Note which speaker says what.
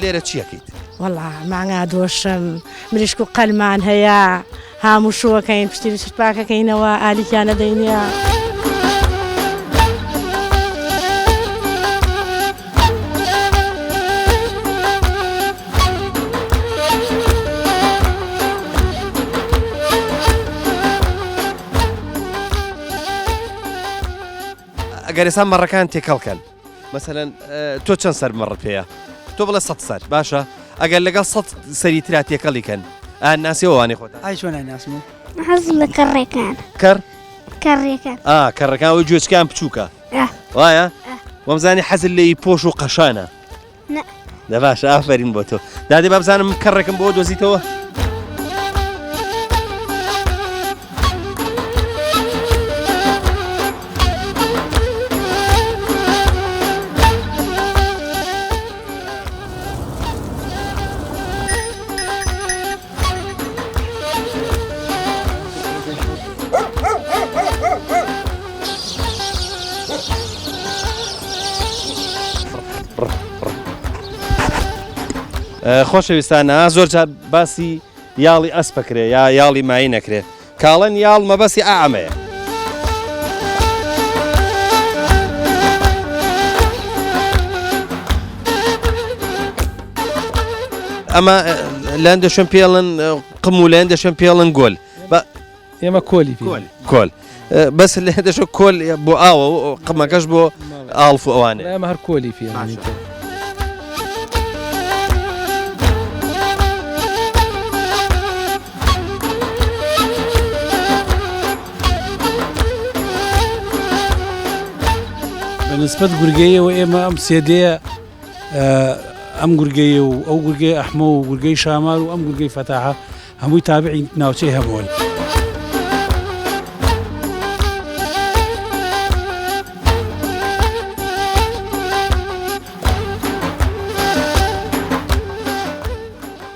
Speaker 1: لێرە چیەکەیت؟
Speaker 2: والله مانگا دۆشم مریشک و قەلمان هەیە هەموو شووەکەین پشتی سوپاکەکەینەوە ئالیکیانە دەینە.
Speaker 1: ئەگەر ئێستا مەڕەکان تێکەڵکەن مەسەلەن تۆ چەند سەر مەڕت پێەیە؟ تۆ بڵێ 100 سەر باشە ئەگەر لەگەڵ 100 سەری ترا تێکەڵیکەن ناسیەوەوانی خۆت
Speaker 3: ئای چۆن ناسم
Speaker 4: حەزم لە کەڕێکان کەڕێکان
Speaker 1: کەڕەکان ئەوی گوێچکیان بچووکە وایە؟ وەمزانی حەزت لێی پۆش و قەشانە؟ دە باشە ئافرین بۆ تۆ دادێ با بزانم کەڕێکم بۆ دۆزیتەوە؟ خۆشەویستانە زۆر جار باسی یاڵی ئەسپەکرێ یا یاڵی مای نەکرێ کاڵەن یاڵ مەبەستی ئامەیە ئەمە لەن دەشێن پێڵن قم و لەن دەشێن پێڵن گۆل
Speaker 3: ئێمە کۆلی
Speaker 1: کۆل بەس لێ دەشە کۆل بۆ ئاوە و قمەکەش بۆ ئاڵف و ئەوانێ
Speaker 3: ئەمە هەر کۆلی پێ بەنسبەت گورگەیەوە ئێمە ئەم سێدەیە ئەم گورگەیە و ئەو گورگەی ئەحمە و گورگەی شامار و ئەم گورگەی فەتاحە هەمووی تابعی ناوچەی هەبوون.